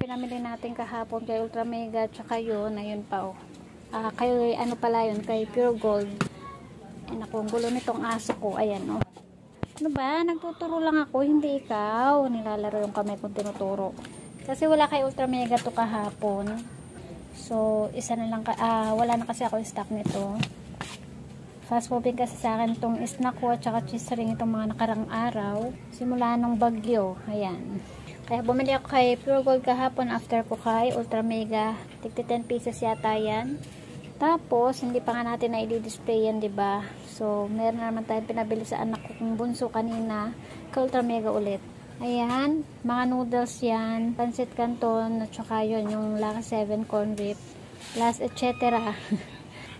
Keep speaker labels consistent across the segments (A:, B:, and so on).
A: Pinamili natin kahapon kay Ultra Mega, tsaka yun, ayun pa oh. Kay ano pala yun, kay Pure Gold. Ay naku, ang gulo nitong aso ko, ayan oh. Ano ba, nagtuturo lang ako, hindi ikaw. Nilalaro yung kamay kong tinuturo. Kasi wala kay Ultra Mega to kahapon. So, isa na lang, wala na kasi ako yung stock nito. Fast moving kasi sa akin itong snack ko at saka cheese ring itong mga nakarang araw. Simula ng bagyo, ayan. Kaya bumili ako kay Pure Gold kahapon after ko kay Ultra Mega. Tigti 10 pieces yata yan. Tapos, hindi pa nga natin na i-display yan, diba? So, meron na naman tayong pinabili sa anak ko kung bunso kanina. Kay Ultra Mega ulit. Ayan, mga noodles yan. Pancit Canton, at saka yun, yung Lucky 7 corn beef. Plus, etc.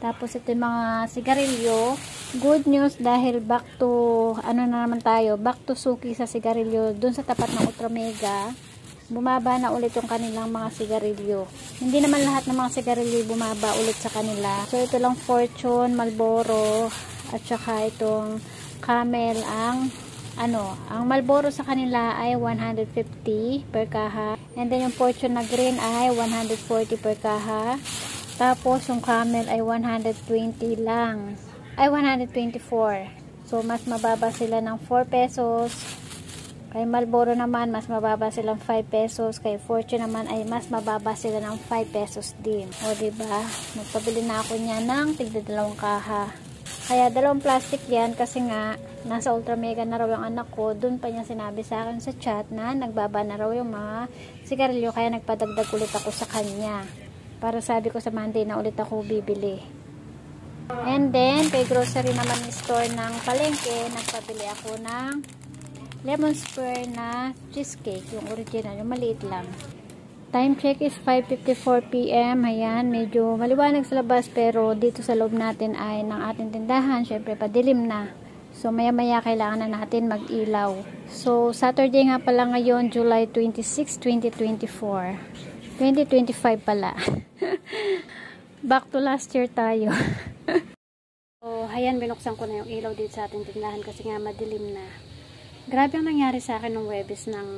A: Tapos, ito yung mga sigarilyo. Good news dahil back to, ano na naman tayo, back to suki sa sigarilyo. Dun sa tapat ng Ultra Mega, bumaba na ulit yung kanilang mga sigarilyo. Hindi naman lahat ng mga sigarilyo bumaba ulit sa kanila. So, ito lang Fortune, Marlboro, at saka itong Camel ang Marlboro sa kanila ay 150 per kaha. And then yung Fortune na green ay 140 per kaha. Tapos yung Camel ay 120 lang. Ay 124. So, mas mababa sila ng 4 pesos. Kay Marlboro naman, mas mababa silang 5 pesos. Kay Fortune naman ay mas mababa sila ng 5 pesos din. O, diba? Magpabili na ako niya ng tigda 2 kaha. Kaya 2 plastic yan kasi nga, nasa Ultra Mega na raw yung anak ko. Doon pa niya sinabi sa akin sa chat na nagbaba na raw yung mga sigarilyo. Kaya nagpadagdag ulit ako sa kanya. Para sabi ko sa Monday na ulit ako bibili. And then, kay grocery naman ni store ng palengke, nagpabili ako ng lemon square na cheesecake, yung original, yung maliit lang. Time check is 5:54 PM. Ayan, medyo maliwanag sa labas pero dito sa loob natin ay ng ating tindahan, syempre padilim na. So maya maya kailangan na natin mag-ilaw. So Saturday nga pala ngayon, July 26, 2024. 2025 pala. Back to last year tayo. So ayan, binuksan ko na yung ilaw dito sa ating tindahan kasi nga madilim na. Grabe ang nangyari sa akin ng Huwebes ng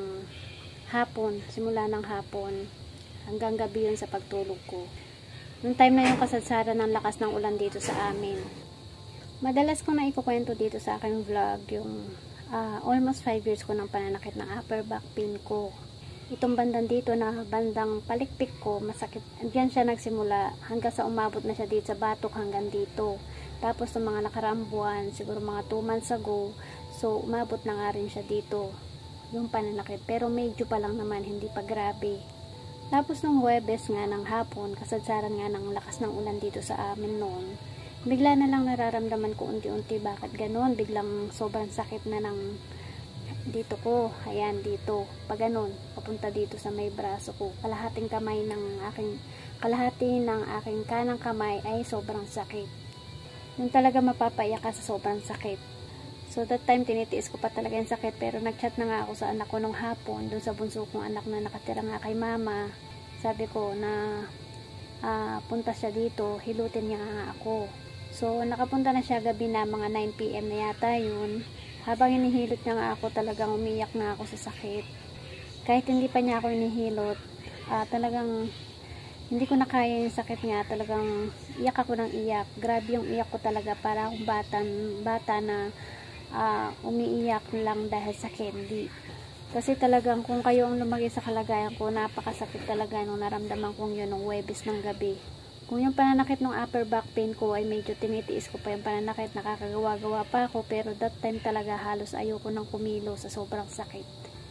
A: hapon, simula ng hapon hanggang gabi yun sa pagtulog ko. Noong time na yung kasadsaran ng lakas ng ulan dito sa amin. Madalas ko na ikukwento dito sa aking vlog yung almost 5 years ko ng pananakit ng upper back pain ko. Itong bandang dito na bandang palikpik ko, masakit. Diyan siya nagsimula hanggang sa umabot na siya dito sa batok hanggang dito. Tapos ng mga nakaraang buwan, siguro mga 2 months ago, so umabot na nga rin siya dito yung pananakit, pero medyo pa lang naman, hindi pa grabe. Tapos nung Huwebes nga ng hapon, kasadsaran nga ng lakas ng ulan dito sa amin noon, bigla na lang nararamdaman ko unti-unti bakit ganon, biglang sobrang sakit na ng dito ko, ayan dito, pag ganon, papunta dito sa may braso ko, kalahati ng aking kanang kamay ay sobrang sakit. Yung talaga mapapaiyak ka sa sobrang sakit. So that time tinitiis ko pa talaga yung sakit, pero nagchat na nga ako sa anak ko nung hapon, dun sa bunso kong anak na nakatira nga kay mama. Sabi ko na punta siya dito, hilutin niya nga ako. So nakapunta na siya gabi na mga 9 PM na yata yun. Habang hinihilot niya nga ako, talagang umiyak na ako sa sakit. Kahit hindi pa niya ako hinihilot, talagang hindi ko na kaya yung sakit nga, talagang iyak ako ng iyak. Grabe yung iyak ko talaga, para akong bata na umiiyak lang dahil sa candy. Kasi talagang kung kayo ang lumaki sa kalagayan ko, napakasakit talaga nung naramdaman kong yun nung Huwebes ng gabi. Kung yung pananakit ng upper back pain ko ay medyo tinitiis ko pa yung pananakit, nakakagawa-gawa pa ako, pero that time talaga halos ayoko nang kumilo sa sobrang sakit.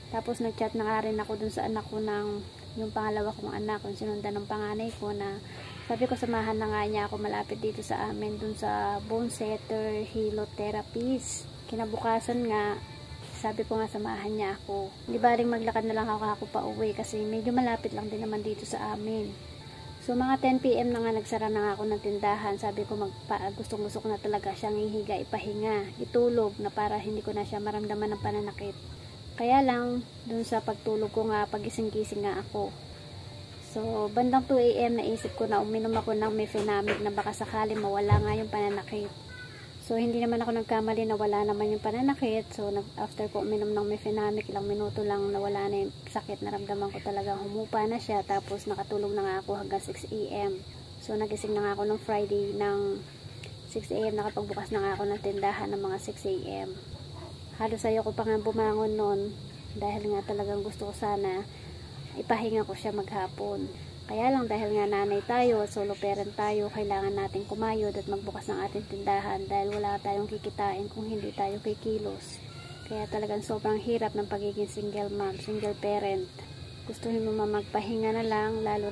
A: Tapos nagchat na nga rin ako dun sa anak ko ng yung pangalawa kong anak, yung sinundan ng panganay ko, na sabi ko samahan na nga niya ako malapit dito sa amin dun sa bone setter hilot therapist. Kinabukasan nga, sabi ko nga samahan niya ako. Di ba rin maglakad na lang ako pa uwi kasi medyo malapit lang din naman dito sa amin. So mga 10 PM na nga nagsara na nga ako ng tindahan. Sabi ko gustong-gusto ko na talaga siyang ihiga, ipahinga, itulog na para hindi ko na siya maramdaman ng pananakit. Kaya lang, dun sa pagtulog ko nga, pagising-gising nga ako. So bandang 2 AM naisip ko na uminom ako ng mefenamic na baka sakali mawala nga yung pananakit. So So, hindi naman ako nagkamali na wala naman yung pananakit. So, after ko uminom ng Mefenamic, ilang minuto lang nawala na yung sakit. Naramdaman ko talagang humupa na siya. Tapos, nakatulog na nga ako hanggang 6 AM. So, nagising na nga ako ng Friday ng 6 AM. Nakapagbukas na nga ako ng tindahan ng mga 6 AM. Halos ayoko pa nga bumangon noon. Dahil nga talagang gusto ko sana ipahinga ko siya maghapon. Kaya lang dahil nga nanay tayo at solo parent tayo, kailangan natin kumayod at magbukas ng ating tindahan dahil wala tayong kikitain kung hindi tayo kikilos. Kaya talagang sobrang hirap ng pagiging single mom, single parent. Gustuhin mo magpahinga na lang, lalo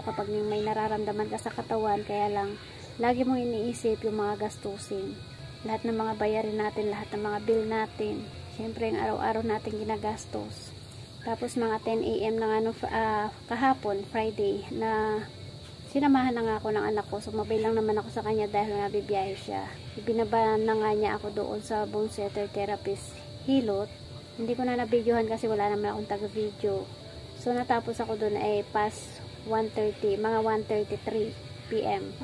A: kapag may nararamdaman ka sa katawan, kaya lang lagi mong iniisip yung mga gastusin. Lahat ng mga bayarin natin, lahat ng mga bill natin, syempre yung araw-araw natin ginagastos. Tapos mga 10 AM na kahapon, Friday, na sinamahan na nga ako ng anak ko. Sumabay lang naman ako sa kanya dahil nga bibiyahe siya. Ibinaba na nga niya ako doon sa bone setter therapist Hilot. Hindi ko na nabidyohan kasi wala naman akong taga-video. So natapos ako doon ay past 1:30, mga 1:33 PM.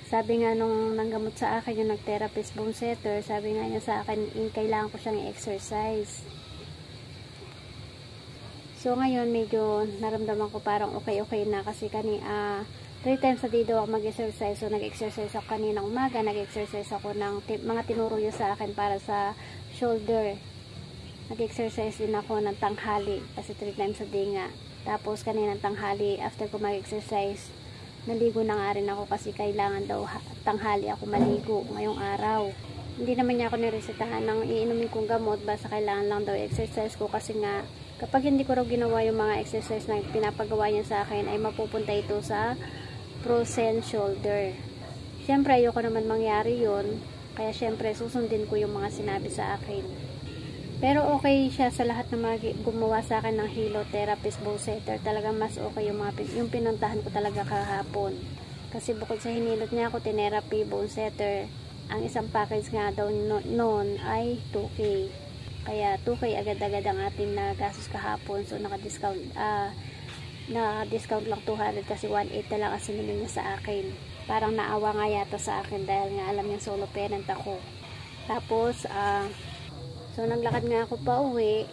A: Sabi nga nung nanggamot sa akin yung nag-therapist bone setter, sabi nga niya sa akin, kailangan ko siyang i-exercise. So ngayon medyo naramdaman ko parang okay na kasi 3 times a day daw ako mag-exercise. So nag-exercise ako kaninang umaga, nag-exercise ako ng mga tinuro niya sa akin para sa shoulder. Nag-exercise din ako ng tanghali kasi 3 times a day nga. Tapos kaninang tanghali, after ko mag-exercise, naligo na nga rin ako kasi kailangan daw tanghali ako maligo ngayong araw. Hindi naman niya ako niresetahan ng iinumin kong gamot, basta kailangan lang daw exercise ko kasi nga kapag hindi ko raw ginawa yung mga exercise na pinapagawa niya sa akin ay mapupunta ito sa frozen shoulder. Siyempre ayoko naman mangyari yun, kaya siyempre susundin ko yung mga sinabi sa akin. Pero okay siya sa lahat ng mga gumawa sa akin ng Hilot therapist bone setter. Talagang mas okay yung pinuntahan ko talaga kahapon. Kasi bukod sa hinilot niya ako therapy bone setter, ang isang package nga daw noon ay 2K. Kaya 2K agad-agad ang ating nagastos kahapon. So naka-discount lang 200 kasi 1.8 na lang ang sinili niya sa akin. Parang naawa nga yata sa akin dahil nga alam niya solo parent ako. Tapos so naglakad nga ako pa uwi.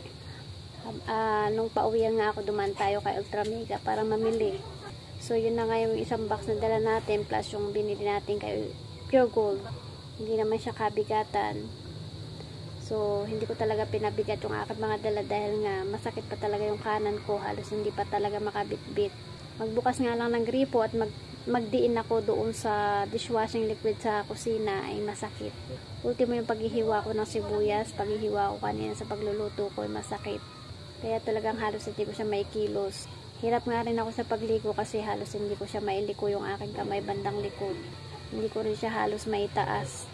A: Nung pauwihan nga ako, dumaan tayo kay Ultra Mega para mamili. So yun na nga yung isang box na dala natin plus yung binili natin kay Pure Gold. Hindi naman siya kabigatan. So, hindi ko talaga pinabigat yung aking mga dala dahil nga masakit pa talaga yung kanan ko. Halos hindi pa talaga makabitbit. Magbukas nga lang ng gripo at magdiin ako doon sa dishwashing liquid sa kusina ay masakit. Ultimo yung paghihiwa ko ng sibuyas, paghihiwa ko kanina sa pagluluto ko ay masakit. Kaya talagang halos hindi ko siya maikilos. Hirap nga rin ako sa pagligo kasi halos hindi ko siya mailiko yung aking kamay bandang likod. Hindi ko rin siya halos maitaas.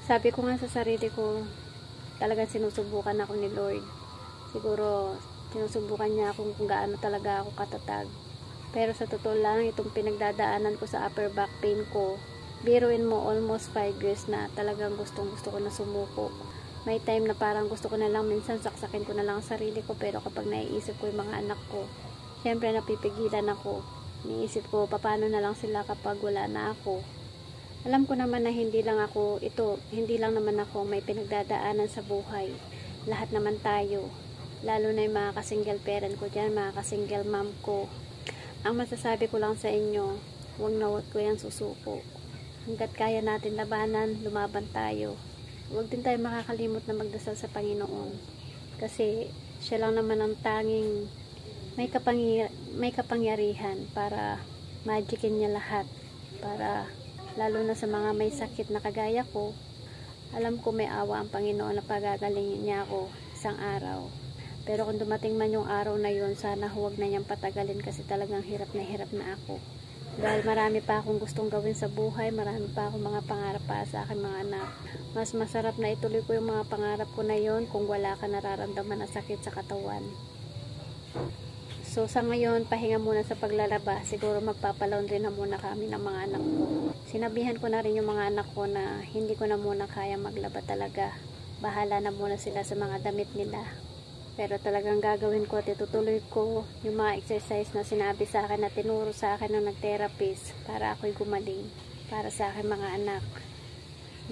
A: Sabi ko nga sa sarili ko, talagang sinusubukan ako ni Lord. Siguro sinusubukan niya kung gaano talaga ako katatag. Pero sa totoo lang, itong pinagdadaanan ko sa upper back pain ko, biruin mo almost 5 years na talagang gusto ko na sumuko. May time na parang gusto ko na lang minsan saksakin ko na lang ang sarili ko, pero kapag naiisip ko yung mga anak ko, syempre napipigilan ako. Niisip ko paano na lang sila kapag wala na ako. Alam ko naman na hindi lang naman ako may pinagdadaanan sa buhay. Lahat naman tayo. Lalo na yung mga ka-single parent ko dyan, mga ka-single mom ko. Ang masasabi ko lang sa inyo, huwag na huwag ko yan susuko. Hanggat kaya natin labanan, lumaban tayo. Huwag din tayo makakalimot na magdasal sa Panginoon. Kasi siya lang naman ang tanging may kapangyarihan para magicin niya lahat. Para lalo na sa mga may sakit na kagaya ko, alam ko may awa ang Panginoon na pagagalingin niya ako isang araw. Pero kung dumating man yung araw na yun, sana huwag na niyang patagalin kasi talagang hirap na ako. Dahil marami pa akong gustong gawin sa buhay, marami pa akong mga pangarap pa sa akin mga anak. Mas masarap na ituloy ko yung mga pangarap ko na yun kung wala ka nararamdaman na sakit sa katawan. So sa ngayon, pahinga muna sa paglalaba. Siguro magpapalaundry na muna kami ng mga anak ko. Sinabihan ko na rin yung mga anak ko na hindi ko na muna kaya maglaba talaga. Bahala na muna sila sa mga damit nila. Pero talagang gagawin ko at itutuloy ko yung mga exercise na sinabi sa akin na tinuro sa akin ng nag-therapist para ako'y gumaling para sa akin mga anak.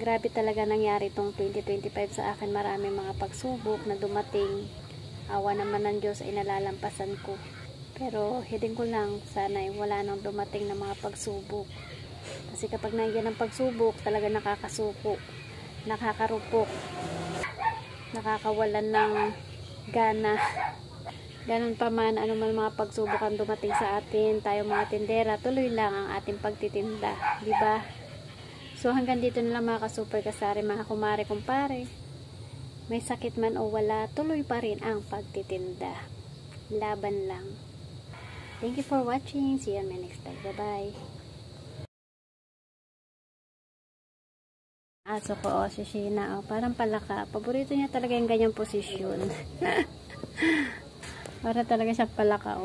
A: Grabe talaga nangyari tong 2025 sa akin. Marami mga pagsubok na dumating. Awa naman ng Diyos ay nalalampasan ko. Pero hiling ko lang sana ay wala nang dumating na mga pagsubok. Kasi kapag nandiyan ang pagsubok, talaga nakakasuko, nakakarupok, nakakawalan ng gana. Ganun pa man, ano man mga pagsubok ang dumating sa atin, tayo mga tindera, tuloy lang ang ating pagtitinda, di ba? So hanggang dito na lang mga ka-super kasari, mga kumare, kumpare. May sakit man o wala, tuloy pa rin ang pagtitinda. Laban lang. Thank you for watching. See you on my next vlog. Bye-bye. Aso ko, si Sheena, parang palaka. Paborito niya talaga yung ganyang posisyon. Para talaga siyang palaka,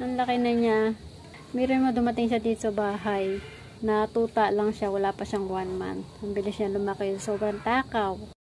A: Ang laki na niya. Meron mo dumating siya dito sa bahay. Natuta lang siya, wala pa siyang 1 month. Ang bilis niya lumaki, sobrang takaw.